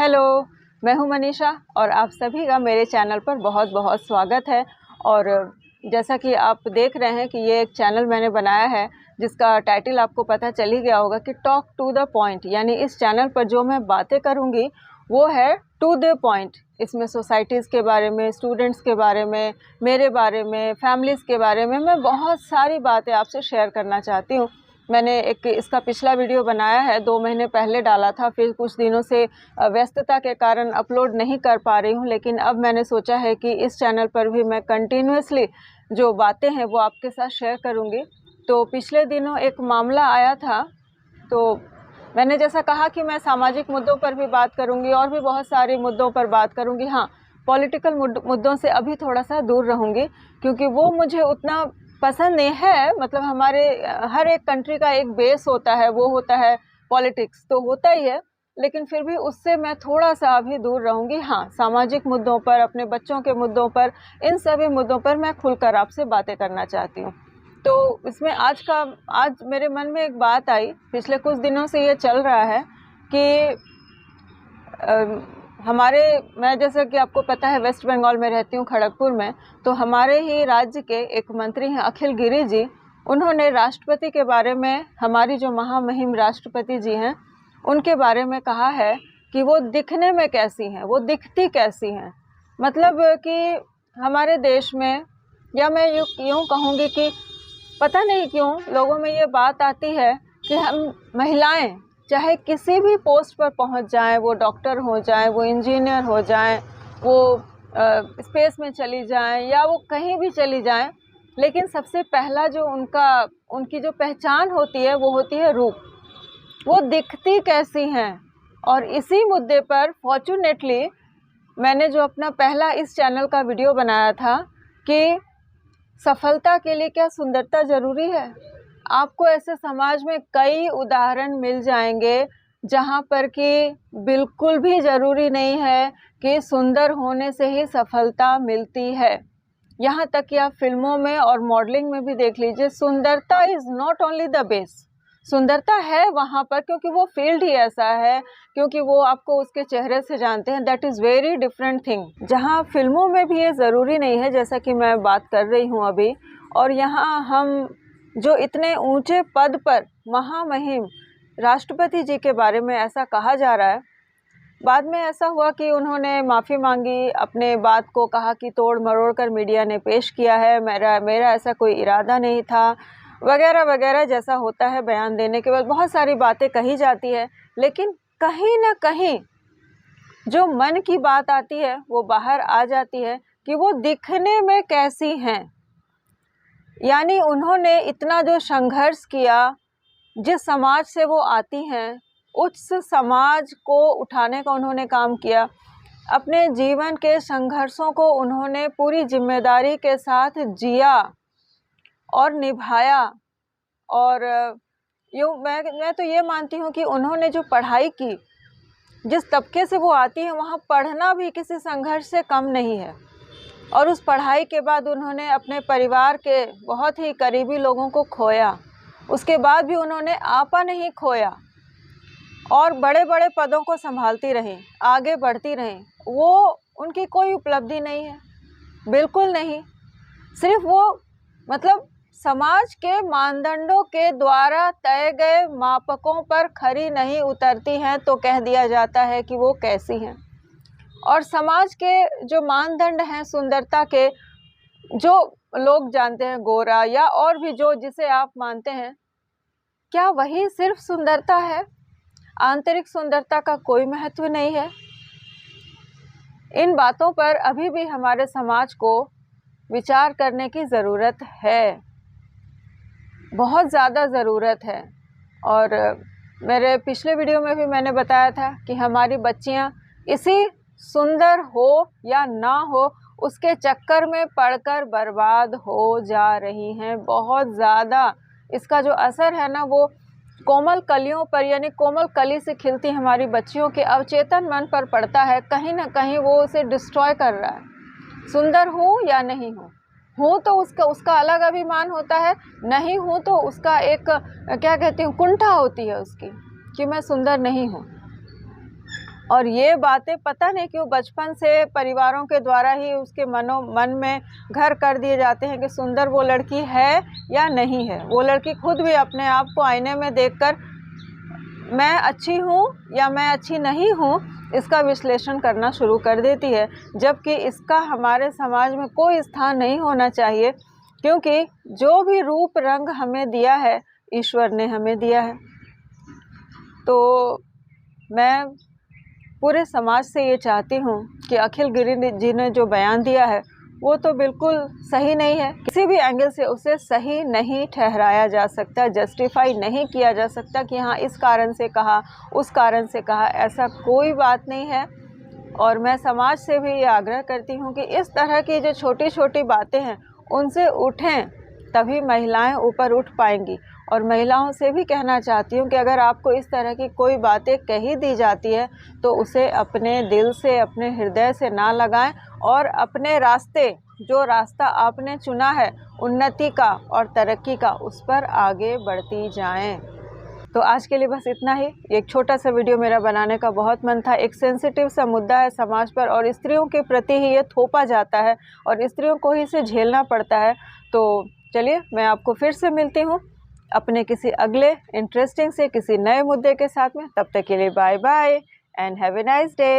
Hello, मैं हूं मनीषा और आप सभी का मेरे चैनल पर बहुत बहुत स्वागत है। और जैसा कि आप देख रहे हैं कि ये एक चैनल मैंने बनाया है जिसका टाइटल आपको पता चल ही गया होगा कि टॉक टू द पॉइंट। यानी इस चैनल पर जो मैं बातें करूंगी वो है टू द पॉइंट। इसमें सोसाइटीज़ के बारे में, स्टूडेंट्स के बारे में, मेरे बारे में, फैमिलीज़ के बारे में मैं बहुत सारी बातें आपसे शेयर करना चाहती हूँ। मैंने एक इसका पिछला वीडियो बनाया है, 2 महीने पहले डाला था, फिर कुछ दिनों से व्यस्तता के कारण अपलोड नहीं कर पा रही हूँ। लेकिन अब मैंने सोचा है कि इस चैनल पर भी मैं कंटिन्यूअसली जो बातें हैं वो आपके साथ शेयर करूँगी। तो पिछले दिनों एक मामला आया था, तो मैंने जैसा कहा कि मैं सामाजिक मुद्दों पर भी बात करूँगी और भी बहुत सारे मुद्दों पर बात करूँगी। हाँ, पॉलिटिकल मुद्दों से अभी थोड़ा सा दूर रहूँगी क्योंकि वो मुझे उतना पसंद नहीं है। मतलब हमारे हर एक कंट्री का एक बेस होता है, वो होता है पॉलिटिक्स, तो होता ही है, लेकिन फिर भी उससे मैं थोड़ा सा अभी दूर रहूँगी। हाँ, सामाजिक मुद्दों पर, अपने बच्चों के मुद्दों पर, इन सभी मुद्दों पर मैं खुलकर आपसे बातें करना चाहती हूँ। तो इसमें आज मेरे मन में एक बात आई, पिछले कुछ दिनों से ये चल रहा है कि मैं जैसा कि आपको पता है वेस्ट बंगाल में रहती हूँ, खड़गपुर में। तो हमारे ही राज्य के एक मंत्री हैं अखिल गिरी जी, उन्होंने राष्ट्रपति के बारे में, हमारी जो महामहिम राष्ट्रपति जी हैं उनके बारे में कहा है कि वो दिखने में कैसी हैं, वो दिखती कैसी हैं। मतलब कि हमारे देश में, या मैं यूँ कहूँगी कि पता नहीं क्यों लोगों में ये बात आती है कि हम महिलाएं चाहे किसी भी पोस्ट पर पहुंच जाएं, वो डॉक्टर हो जाएं, वो इंजीनियर हो जाएं, वो स्पेस में चली जाएं या वो कहीं भी चली जाएं, लेकिन सबसे पहला जो उनकी जो पहचान होती है वो होती है रूप। वो दिखती कैसी हैं। और इसी मुद्दे पर फॉर्चुनेटली मैंने जो अपना पहला इस चैनल का वीडियो बनाया था कि सफलता के लिए क्या सुंदरता ज़रूरी है। आपको ऐसे समाज में कई उदाहरण मिल जाएंगे जहाँ पर कि बिल्कुल भी ज़रूरी नहीं है कि सुंदर होने से ही सफलता मिलती है। यहाँ तक कि आप फिल्मों में और मॉडलिंग में भी देख लीजिए, सुंदरता is not only the base. सुंदरता है वहाँ पर क्योंकि वो फील्ड ही ऐसा है, क्योंकि वो आपको उसके चेहरे से जानते हैं। That is very different thing. जहाँ फिल्मों में भी ये ज़रूरी नहीं है, जैसा कि मैं बात कर रही हूँ अभी, और यहाँ हम जो इतने ऊंचे पद पर महामहिम राष्ट्रपति जी के बारे में ऐसा कहा जा रहा है। बाद में ऐसा हुआ कि उन्होंने माफ़ी मांगी, अपने बात को कहा कि तोड़ मरोड़ कर मीडिया ने पेश किया है, मेरा ऐसा कोई इरादा नहीं था, वगैरह वगैरह। जैसा होता है, बयान देने के बाद बहुत सारी बातें कही जाती है, लेकिन कहीं ना कहीं जो मन की बात आती है वो बाहर आ जाती है कि वो दिखने में कैसी हैं। यानी उन्होंने इतना जो संघर्ष किया, जिस समाज से वो आती हैं उस समाज को उठाने का उन्होंने काम किया। अपने जीवन के संघर्षों को उन्होंने पूरी जिम्मेदारी के साथ जिया और निभाया। और मैं तो ये मानती हूँ कि उन्होंने जो पढ़ाई की, जिस तबके से वो आती है वहाँ पढ़ना भी किसी संघर्ष से कम नहीं है। और उस पढ़ाई के बाद उन्होंने अपने परिवार के बहुत ही करीबी लोगों को खोया, उसके बाद भी उन्होंने आपा नहीं खोया और बड़े बड़े पदों को संभालती रहीं, आगे बढ़ती रहीं। वो उनकी कोई उपलब्धि नहीं है, बिल्कुल नहीं। सिर्फ वो मतलब समाज के मानदंडों के द्वारा तय गए मापकों पर खरी नहीं उतरती हैं तो कह दिया जाता है कि वो कैसी हैं। और समाज के जो मानदंड हैं सुंदरता के, जो लोग जानते हैं गोरा या और भी जो जिसे आप मानते हैं, क्या वही सिर्फ सुंदरता है? आंतरिक सुंदरता का कोई महत्व नहीं है? इन बातों पर अभी भी हमारे समाज को विचार करने की ज़रूरत है, बहुत ज़्यादा ज़रूरत है। और मेरे पिछले वीडियो में भी मैंने बताया था कि हमारी बच्चियां इसी सुंदर हो या ना हो उसके चक्कर में पड़कर बर्बाद हो जा रही हैं। बहुत ज़्यादा इसका जो असर है ना वो कोमल कलियों पर, यानी कोमल कली से खिलती हमारी बच्चियों के अवचेतन मन पर पड़ता है। कहीं ना कहीं वो उसे डिस्ट्रॉय कर रहा है। सुंदर हूँ या नहीं हूँ तो उसका अलग अभिमान होता है, नहीं हूँ तो उसका एक क्या कहती हूँ कुंठा होती है उसकी कि मैं सुंदर नहीं हूँ। और ये बातें पता नहीं क्यों बचपन से परिवारों के द्वारा ही उसके मन में घर कर दिए जाते हैं कि सुंदर वो लड़की है या नहीं है। वो लड़की खुद भी अपने आप को आईने में देखकर मैं अच्छी हूँ या मैं अच्छी नहीं हूँ इसका विश्लेषण करना शुरू कर देती है, जबकि इसका हमारे समाज में कोई स्थान नहीं होना चाहिए, क्योंकि जो भी रूप रंग हमें दिया है ईश्वर ने हमें दिया है। तो मैं पूरे समाज से ये चाहती हूँ कि अखिल गिरी जी ने जो बयान दिया है वो तो बिल्कुल सही नहीं है, किसी भी एंगल से उसे सही नहीं ठहराया जा सकता, जस्टिफाई नहीं किया जा सकता कि हाँ इस कारण से कहा, उस कारण से कहा, ऐसा कोई बात नहीं है। और मैं समाज से भी ये आग्रह करती हूँ कि इस तरह की जो छोटी छोटी बातें हैं उनसे उठें, तभी महिलाएं ऊपर उठ पाएंगी। और महिलाओं से भी कहना चाहती हूँ कि अगर आपको इस तरह की कोई बातें कही दी जाती है तो उसे अपने दिल से, अपने हृदय से ना लगाएं और अपने रास्ते, जो रास्ता आपने चुना है उन्नति का और तरक्की का, उस पर आगे बढ़ती जाएं। तो आज के लिए बस इतना ही। एक छोटा सा वीडियो मेरा बनाने का बहुत मन था। एक सेंसिटिव सा मुद्दा है समाज पर और स्त्रियों के प्रति ही ये थोपा जाता है और स्त्रियों को ही इसे झेलना पड़ता है। तो चलिए मैं आपको फिर से मिलती हूँ अपने किसी अगले इंटरेस्टिंग से किसी नए मुद्दे के साथ में। तब तक के लिए bye bye and have a nice day.